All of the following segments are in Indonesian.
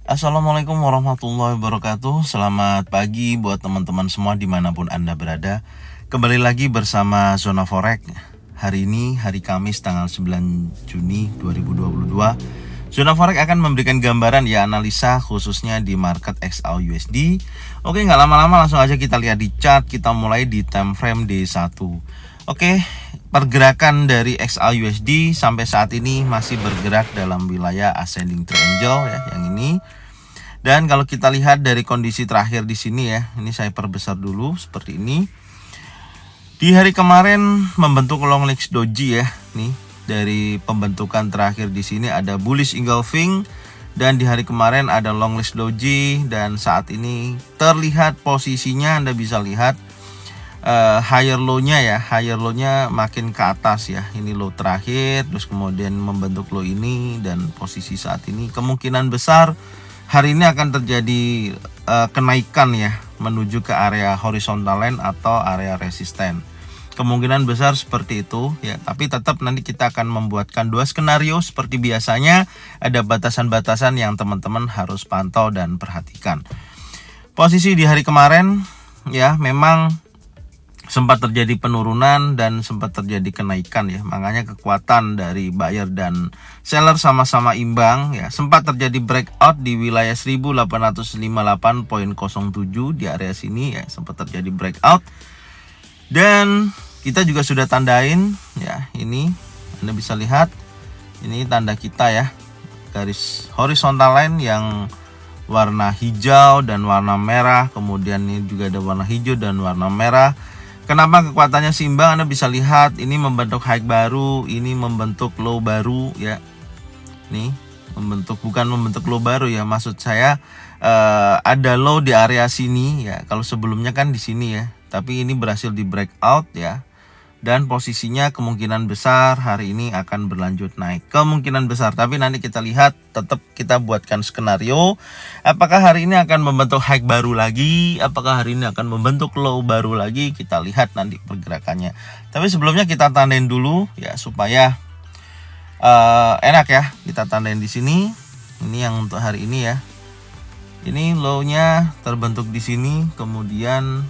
Assalamualaikum warahmatullahi wabarakatuh. Selamat pagi buat teman-teman semua dimanapun Anda berada. Kembali lagi bersama Zona Forex. Hari ini hari Kamis tanggal 9 Juni 2022. Zona Forex akan memberikan gambaran analisa khususnya di market XAUUSD. Oke, nggak lama-lama langsung aja kita lihat di chart. Kita mulai di time frame D1. Oke, pergerakan dari XAUUSD sampai saat ini masih bergerak dalam wilayah ascending triangle yang ini. Dan kalau kita lihat dari kondisi terakhir di sini ini saya perbesar dulu seperti ini. Di hari kemarin membentuk long legs doji nih. Dari pembentukan terakhir di sini ada bullish engulfing dan di hari kemarin ada long legs doji dan saat ini terlihat posisinya Anda bisa lihat higher low-nya higher low-nya makin ke atas Ini low terakhir, terus kemudian membentuk low ini dan posisi saat ini kemungkinan besar hari ini akan terjadi kenaikan menuju ke area horizontal line atau area resisten. Kemungkinan besar seperti itu tapi tetap nanti kita akan membuatkan dua skenario seperti biasanya, ada batasan-batasan yang teman-teman harus pantau dan perhatikan. Posisi di hari kemarin memang sempat terjadi penurunan dan sempat terjadi kenaikan makanya kekuatan dari buyer dan seller sama-sama imbang sempat terjadi breakout di wilayah 1858.07 di area sini sempat terjadi breakout dan kita juga sudah tandain ini Anda bisa lihat ini tanda kita garis horizontal line yang warna hijau dan warna merah, kemudian ini juga ada warna hijau dan warna merah. Kenapa kekuatannya seimbang? Anda bisa lihat ini membentuk high baru, ini membentuk low baru Nih, bukan membentuk low baru maksud saya ada low di area sini Kalau sebelumnya kan di sini tapi ini berhasil di breakout Dan posisinya kemungkinan besar hari ini akan berlanjut naik. Kemungkinan besar, tapi nanti kita lihat, tetap kita buatkan skenario. Apakah hari ini akan membentuk high baru lagi? Apakah hari ini akan membentuk low baru lagi? Kita lihat nanti pergerakannya. Tapi sebelumnya kita tandain dulu supaya enak Kita tandain di sini. Ini yang untuk hari ini Ini low-nya terbentuk di sini, kemudian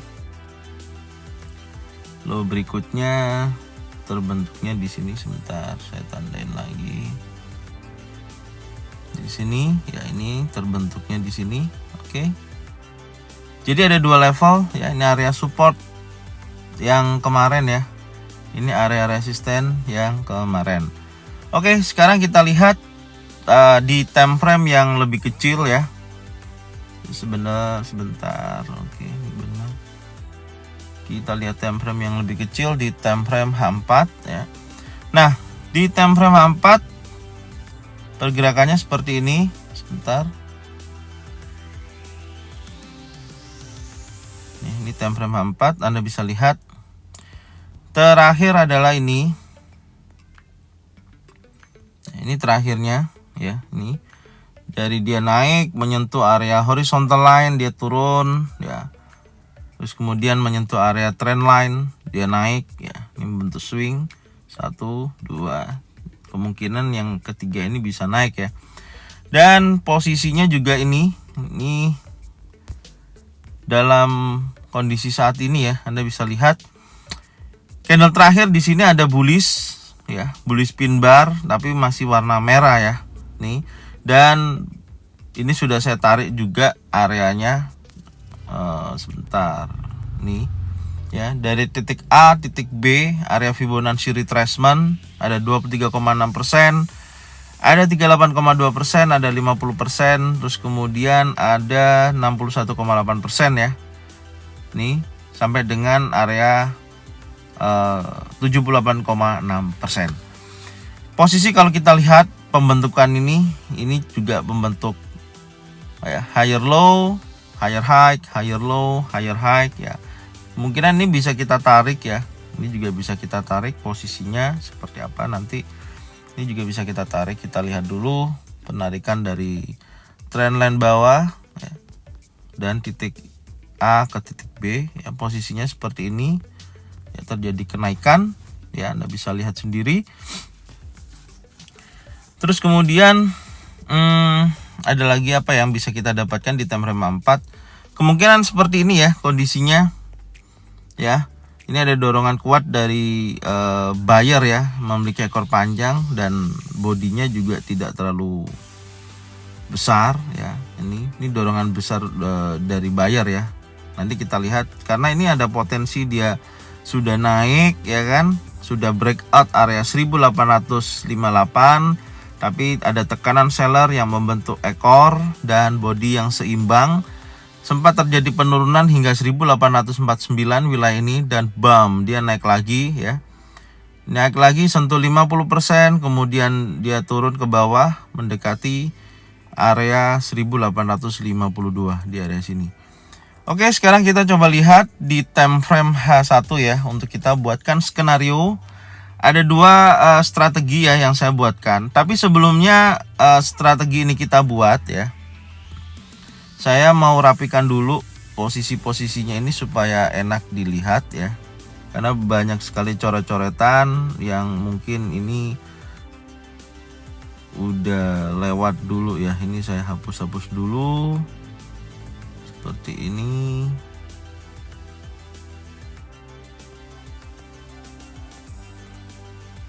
low berikutnya terbentuknya di sini. Sebentar, saya tandain lagi di sini ini terbentuknya di sini. Oke, jadi ada dua level ini area support yang kemarin ini area resisten yang kemarin. Oke, sekarang kita lihat di time frame yang lebih kecil sebentar. Oke, benar. Kita lihat time frame yang lebih kecil di time frame H4 Nah, di time frame H4 pergerakannya seperti ini. Sebentar. Ini time frame H4, Anda bisa lihat. Terakhir adalah ini. Ini terakhirnya ini. Dari dia naik menyentuh area horizontal line, dia turun terus kemudian menyentuh area trend line, dia naik ini bentuk swing 1, 2. Kemungkinan yang ketiga ini bisa naik dan posisinya juga ini dalam kondisi saat ini Anda bisa lihat candle terakhir di sini ada bullish bullish pin bar tapi masih warna merah nih, dan ini sudah saya tarik juga areanya. Sebentar nih dari titik A titik B area Fibonacci retracement ada 23,6%, ada 38,2%, ada 50%, terus kemudian ada 61,8% nih sampai dengan area 78,6%. Posisi kalau kita lihat pembentukan ini juga membentuk higher low, higher high, higher low, higher high Kemungkinan ini bisa kita tarik Ini juga bisa kita tarik posisinya seperti apa nanti. Ini juga bisa kita tarik. Kita lihat dulu penarikan dari trendline bawah dan titik A ke titik B posisinya seperti ini terjadi kenaikan Anda bisa lihat sendiri. Terus kemudian ada lagi apa yang bisa kita dapatkan di time frame 4? Kemungkinan seperti ini ya kondisinya ya. Ini ada dorongan kuat dari buyer ya, memiliki ekor panjang dan bodinya juga tidak terlalu besar ya. Ini dorongan besar dari buyer ya. Nanti kita lihat, karena ini ada potensi dia sudah naik ya kan, sudah breakout area 1858, tapi ada tekanan seller yang membentuk ekor dan body yang seimbang. Sempat terjadi penurunan hingga 1849 wilayah ini, dan bam, dia naik lagi ya. Naik lagi sentuh 50%, kemudian dia turun ke bawah mendekati area 1852 di area sini. Oke, sekarang kita coba lihat di time frame H1 ya, untuk kita buatkan skenario. Ada dua strategi ya yang saya buatkan. Tapi sebelumnya strategi ini kita buat ya, saya mau rapikan dulu posisi-posisinya ini supaya enak dilihat ya. Karena banyak sekali coret-coretan yang mungkin ini udah lewat dulu ya. Ini saya hapus-hapus dulu. Seperti ini.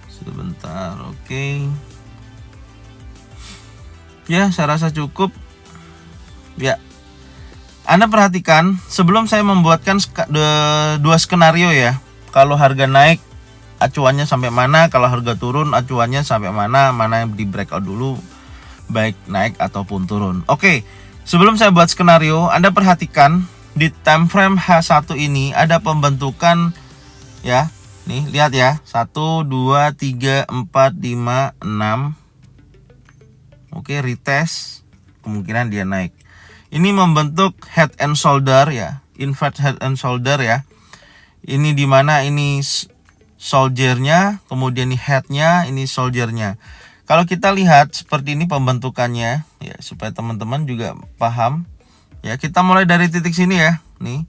Sebentar, oke. Ya, saya rasa cukup. Ya, Anda perhatikan sebelum saya membuatkan dua skenario ya. Kalau harga naik, acuannya sampai mana? Kalau harga turun, acuannya sampai mana? Mana yang di breakout dulu, baik naik ataupun turun. Oke. Sebelum saya buat skenario, Anda perhatikan di time frame H1 ini ada pembentukan ya. Nih, lihat ya. 1 2 3 4 5 6. Oke, retest. Kemungkinan dia naik. Ini membentuk head and shoulder ya. Invert head and shoulder ya. Ini dimana ini soldiernya, kemudian ini headnya, ini soldiernya. Kalau kita lihat seperti ini pembentukannya ya, supaya teman-teman juga paham ya. Kita mulai dari titik sini ya. Nih,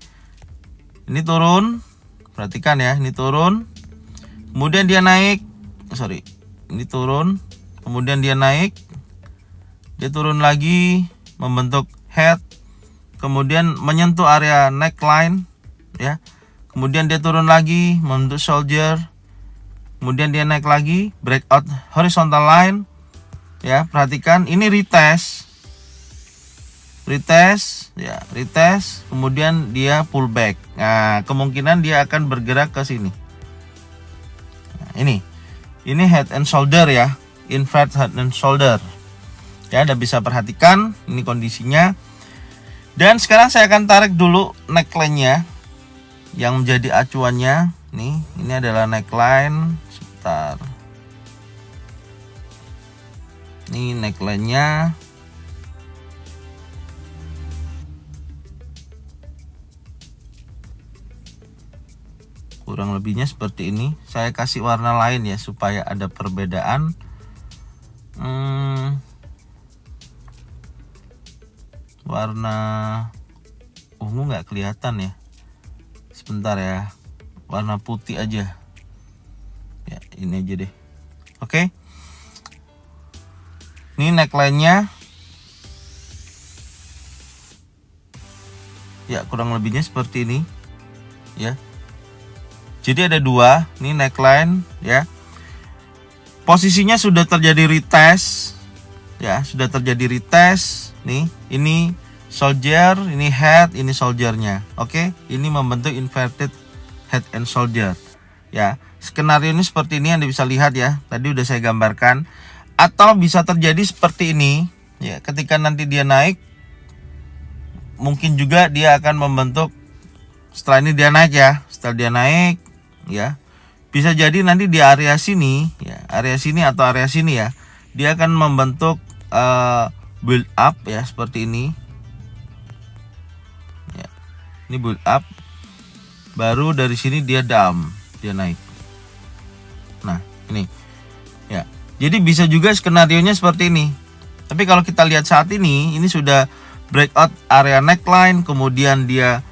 ini turun, perhatikan ya, ini turun, kemudian dia naik, ini turun, kemudian dia naik, dia turun lagi, membentuk head, kemudian menyentuh area neckline ya, kemudian dia turun lagi, membentuk shoulder. Kemudian dia naik lagi, breakout horizontal line ya. Perhatikan ini retest ya, retest, kemudian dia pullback. Nah, kemungkinan dia akan bergerak ke sini. Nah, ini head and shoulder ya, invert head and shoulder ya. Anda bisa perhatikan ini kondisinya. Dan sekarang saya akan tarik dulu neckline-nya yang menjadi acuannya. Nih, ini adalah neckline. Sebentar. Ini neckline-nya. Kurang lebihnya seperti ini. Saya kasih warna lain ya supaya ada perbedaan. Warna ungu nggak kelihatan ya. Sebentar ya. Warna putih aja. Ya, ini aja deh. Oke. Ini neckline-nya. Ya, kurang lebihnya seperti ini. Ya. Jadi ada dua, ini neckline ya. Posisinya sudah terjadi retest. Ya, sudah terjadi retest. Nih, ini soldier, ini head, ini soldiernya. Oke, ini membentuk inverted head and shoulder. Ya, skenario ini seperti ini Anda bisa lihat ya. Tadi udah saya gambarkan. Atau bisa terjadi seperti ini ya, ketika nanti dia naik, mungkin juga dia akan membentuk, setelah ini dia naik ya. Setelah dia naik ya, bisa jadi nanti di area sini ya, area sini atau area sini ya, dia akan membentuk build up ya, seperti ini ya. Ini build up, baru dari sini dia dump, dia naik. Nah, ini ya. Jadi bisa juga skenarionya seperti ini. Tapi kalau kita lihat saat ini sudah breakout area neckline, kemudian dia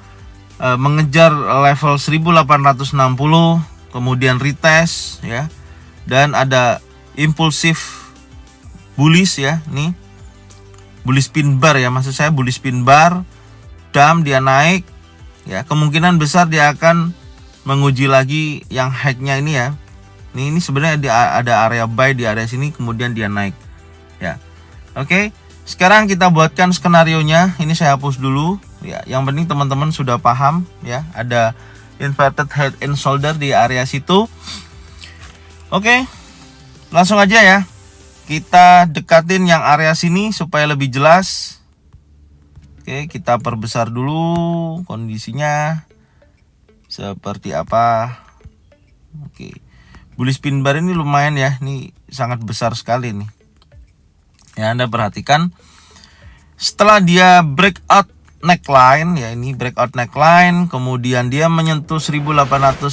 mengejar level 1860, kemudian retest ya. Dan ada impulsif bullish ya, nih bullish pin bar ya, maksud saya bullish pin bar, dump dia naik ya, kemungkinan besar dia akan menguji lagi yang high-nya ini ya. Ini sebenarnya ada area buy di area sini, kemudian dia naik ya. Oke, sekarang kita buatkan skenarionya. Ini saya hapus dulu ya. Yang penting teman-teman sudah paham ya, ada inverted head and shoulder di area situ. Oke, langsung aja ya. Kita dekatin yang area sini supaya lebih jelas. Oke, kita perbesar dulu kondisinya seperti apa. Oke, bullish pin bar ini lumayan ya, ini sangat besar sekali nih ya. Anda perhatikan setelah dia breakout neckline ya, ini breakout neckline, kemudian dia menyentuh 1859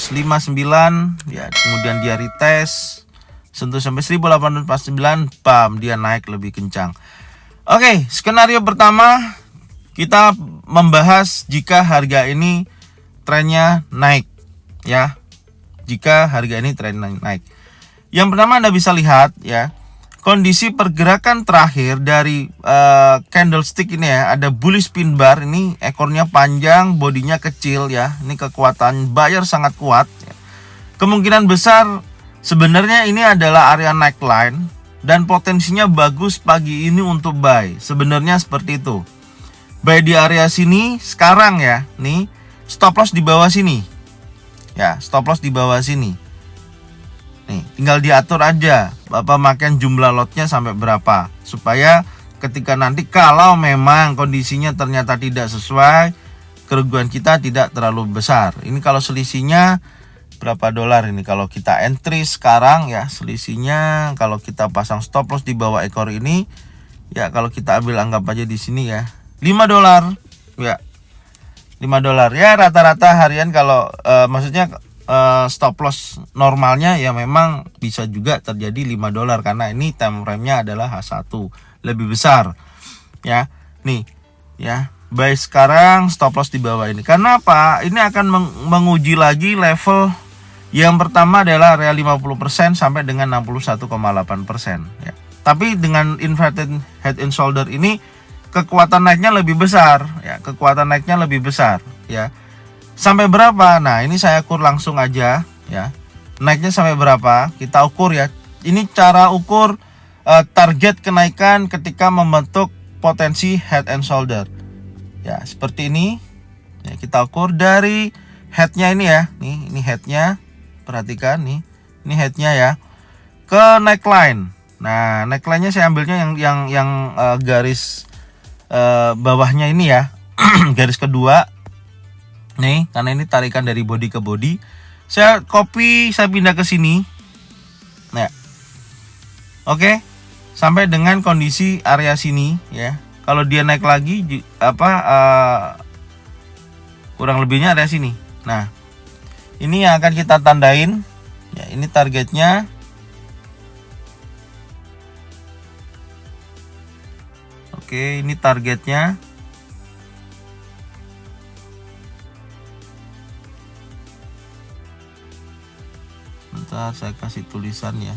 ya, kemudian dia retest sentuh sampai 1849, bam, dia naik lebih kencang. Oke, skenario pertama kita membahas jika harga ini trennya naik ya. Jika harga ini tren naik. Yang pertama Anda bisa lihat ya, kondisi pergerakan terakhir dari candlestick ini ya, ada bullish pin bar, ini ekornya panjang, bodinya kecil ya. Ini kekuatan buyer sangat kuat ya. Kemungkinan besar sebenarnya ini adalah area neckline dan potensinya bagus pagi ini untuk buy. Sebenarnya seperti itu. Buy di area sini sekarang ya. Nih, stop loss di bawah sini. Ya, stop loss di bawah sini. Nih, tinggal diatur aja Bapak makan jumlah lotnya sampai berapa, supaya ketika nanti kalau memang kondisinya ternyata tidak sesuai, kerugian kita tidak terlalu besar. Ini kalau selisihnya berapa dolar ini kalau kita entry sekarang ya, selisihnya kalau kita pasang stop loss di bawah ekor ini ya, kalau kita ambil anggap aja di sini ya, 5 dolar ya. 5 dolar ya, rata-rata harian kalau maksudnya stop loss normalnya ya memang bisa juga terjadi 5 dolar karena ini time frame-nya adalah H1 lebih besar ya. Nih ya, buy sekarang, stop loss di bawah ini. Karena apa? Ini akan menguji lagi level yang pertama adalah area 50% sampai dengan 61,8% ya. Tapi dengan inverted head and shoulder ini kekuatan naiknya lebih besar ya, kekuatan naiknya lebih besar ya. Sampai berapa? Nah, ini saya ukur langsung aja ya. Naiknya sampai berapa? Kita ukur ya. Ini cara ukur target kenaikan ketika membentuk potensi head and shoulder. Ya, seperti ini. Ya, kita ukur dari headnya ini ya. Nih, ini headnya. Perhatikan nih. Ini headnya ya. Ke neckline. Nah, neckline-nya saya ambilnya yang garis bawahnya ini ya. Garis kedua. Nih, karena ini tarikan dari body ke body. Saya copy, saya pindah ke sini. Nah. Oke. Sampai dengan kondisi area sini ya. Kalau dia naik lagi kurang lebihnya area sini. Nah, ini yang akan kita tandain ya, ini targetnya. Oke, ini targetnya. Bentar, saya kasih tulisan ya.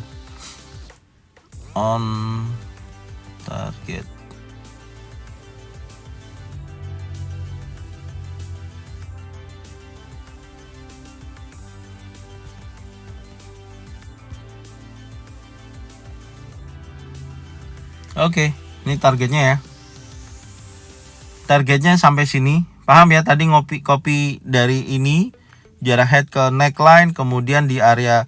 On target. Oke, ini targetnya ya. Targetnya sampai sini. Paham ya, tadi copy dari ini jarak head ke neckline, kemudian di area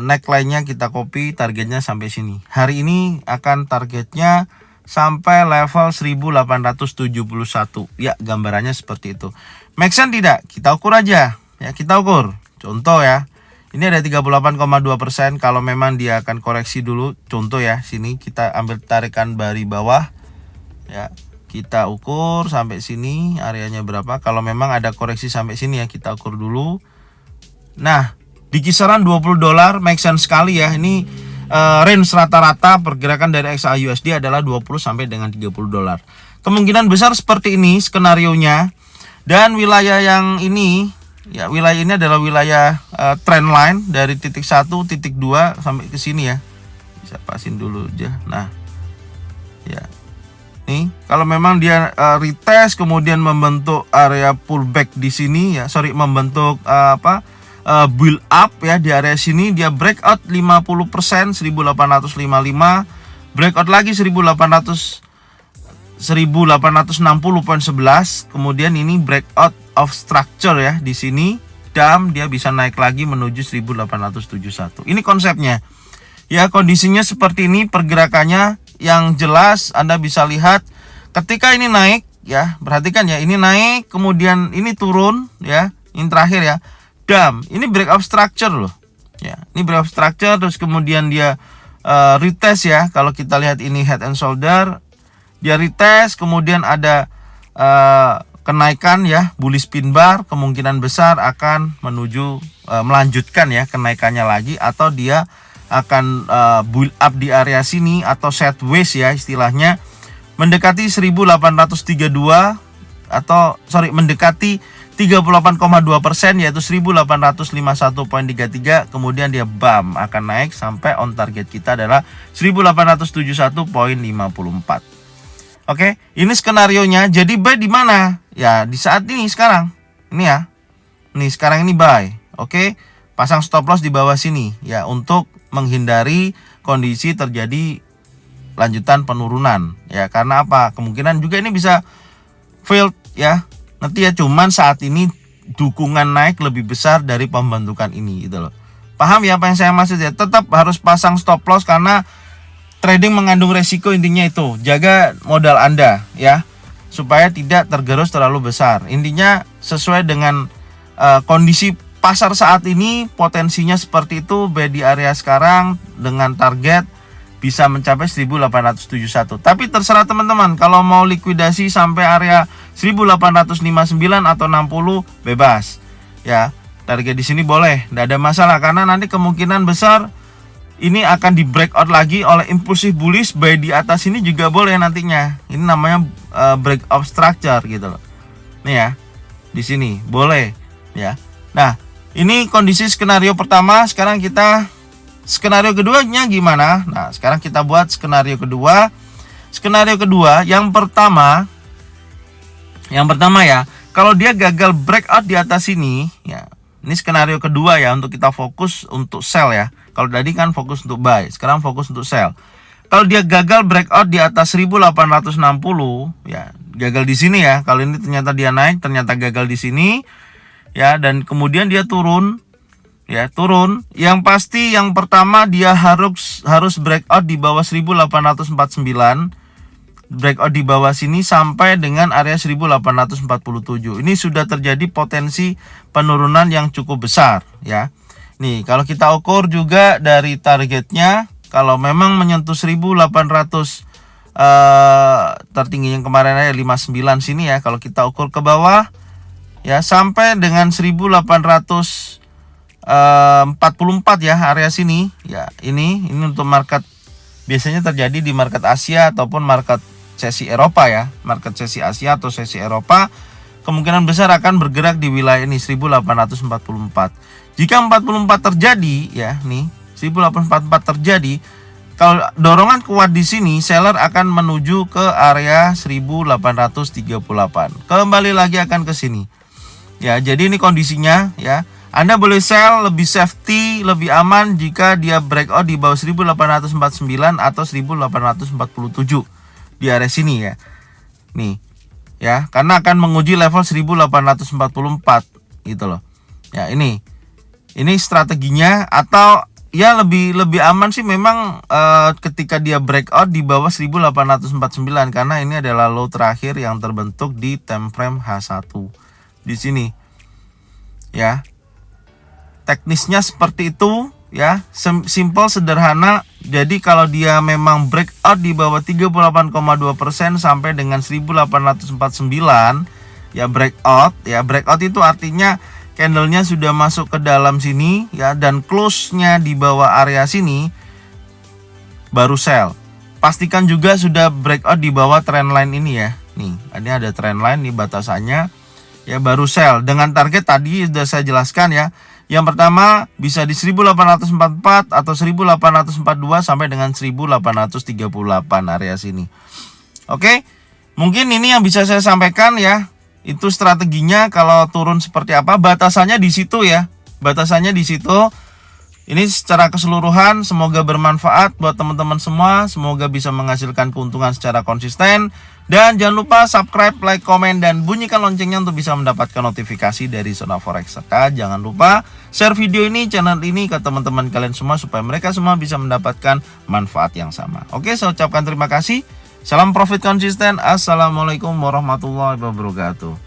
neckline-nya kita copy, targetnya sampai sini. Hari ini akan targetnya sampai level 1871. Ya, gambarannya seperti itu. Make sense tidak? Kita ukur aja. Ya, kita ukur. Contoh ya. Ini ada 38,2%. Kalau memang dia akan koreksi dulu, contoh ya, sini kita ambil tarikan dari bawah. Ya, kita ukur sampai sini areanya berapa. Kalau memang ada koreksi sampai sini ya, kita ukur dulu. Nah, di kisaran 20 dolar make sense sekali ya. Ini range rata-rata pergerakan dari XAUSD adalah 20 sampai dengan 30 dolar. Kemungkinan besar seperti ini skenarionya. Dan wilayah yang ini ya, wilayah ini adalah wilayah trend line dari titik 1, titik 2 sampai ke sini ya. Bisa pasin dulu aja. Nah. Ya. Kalau memang dia retest kemudian membentuk area pullback di sini ya, membentuk build up ya di area sini, dia breakout 50% 1855, breakout lagi 1860.11, kemudian ini breakout of structure ya di sini, dan dia bisa naik lagi menuju 1871. Ini konsepnya. Ya, kondisinya seperti ini pergerakannya. Yang jelas Anda bisa lihat ketika ini naik ya, perhatikan ya, ini naik kemudian ini turun ya, ini terakhir ya. Ini breakout structure loh. Ya, ini breakout structure terus kemudian dia retest ya. Kalau kita lihat ini head and shoulder, dia retest kemudian ada kenaikan ya, bullish pin bar, kemungkinan besar akan menuju melanjutkan ya kenaikannya lagi, atau dia akan build up di area sini atau sideways ya istilahnya, mendekati 1832 atau mendekati 38,2% yaitu 1851.33, kemudian dia akan naik sampai on target kita adalah 1871.54. Oke, ini skenarionya. Jadi buy di mana? Ya, di saat ini sekarang. Ini ya. Nih, sekarang ini buy. Oke. Pasang stop loss di bawah sini ya untuk menghindari kondisi terjadi lanjutan penurunan ya, karena apa? Kemungkinan juga ini bisa failed ya. Nanti ya, cuman saat ini dukungan naik lebih besar dari pembentukan ini gitu loh. Paham ya apa yang saya maksud ya? Tetap harus pasang stop loss karena trading mengandung resiko, intinya itu. Jaga modal Anda ya, supaya tidak tergerus terlalu besar. Intinya sesuai dengan kondisi pasar saat ini, potensinya seperti itu. Buy di area sekarang dengan target bisa mencapai 1871. Tapi terserah teman-teman, kalau mau likuidasi sampai area 1859 atau 60 bebas. Ya, target di sini boleh, tidak ada masalah, karena nanti kemungkinan besar ini akan di breakout lagi oleh impulsif bullish. Buy di atas ini juga boleh nantinya. Ini namanya breakout structure gitu loh. Nih ya, di sini boleh ya. Nah, ini kondisi skenario pertama. Sekarang kita skenario keduanya gimana? Nah, sekarang kita buat skenario kedua. Skenario kedua yang pertama ya, kalau dia gagal breakout di atas ini ya, ini skenario kedua ya, untuk kita fokus untuk sell ya. Kalau tadi kan fokus untuk buy, sekarang fokus untuk sell. Kalau dia gagal breakout di atas 1860 ya, gagal di sini ya. Kalau ini ternyata dia naik, ternyata gagal di sini ya, dan kemudian dia turun ya, yang pasti yang pertama dia harus breakout di bawah 1849, breakout di bawah sini sampai dengan area 1847. Ini sudah terjadi potensi penurunan yang cukup besar ya. Nih, kalau kita ukur juga dari targetnya, kalau memang menyentuh 1800 tertinggi yang kemarin aja 59 sini ya, kalau kita ukur ke bawah ya sampai dengan 1844 ya, area sini ya. Ini untuk market, biasanya terjadi di market Asia ataupun market sesi Eropa ya. Market sesi Asia atau sesi Eropa kemungkinan besar akan bergerak di wilayah ini 1844. Jika 44 terjadi ya, nih 1844 terjadi, kalau dorongan kuat di sini, seller akan menuju ke area 1838. Kembali lagi akan ke sini. Ya, jadi ini kondisinya ya. Anda boleh sell lebih safety, lebih aman jika dia breakout di bawah 1849 atau 1847 di area sini ya. Nih. Ya, karena akan menguji level 1844 gitu loh. Ya, ini strateginya, atau ya lebih aman sih memang ketika dia breakout di bawah 1849, karena ini adalah low terakhir yang terbentuk di time frame H1 di sini ya. Teknisnya seperti itu ya, simple, sederhana. Jadi kalau dia memang breakout di bawah 38,2% sampai dengan 1849 ya, breakout itu artinya candlenya sudah masuk ke dalam sini ya, dan close-nya di bawah area sini, baru sell. Pastikan juga sudah breakout di bawah trendline ini ya. Nih, ini ada trendline nih batasannya ya, baru sell dengan target tadi sudah saya jelaskan ya. Yang pertama bisa di 1844 atau 1842 sampai dengan 1838 area sini. Oke. Mungkin ini yang bisa saya sampaikan ya. Itu strateginya kalau turun seperti apa, batasannya di situ ya. Batasannya di situ. Ini secara keseluruhan semoga bermanfaat buat teman-teman semua. Semoga bisa menghasilkan keuntungan secara konsisten. Dan jangan lupa subscribe, like, komen, dan bunyikan loncengnya untuk bisa mendapatkan notifikasi dari Zona Forex. Serta jangan lupa share video ini, channel ini ke teman-teman kalian semua supaya mereka semua bisa mendapatkan manfaat yang sama. Oke, saya ucapkan terima kasih. Salam profit konsisten. Assalamualaikum warahmatullahi wabarakatuh.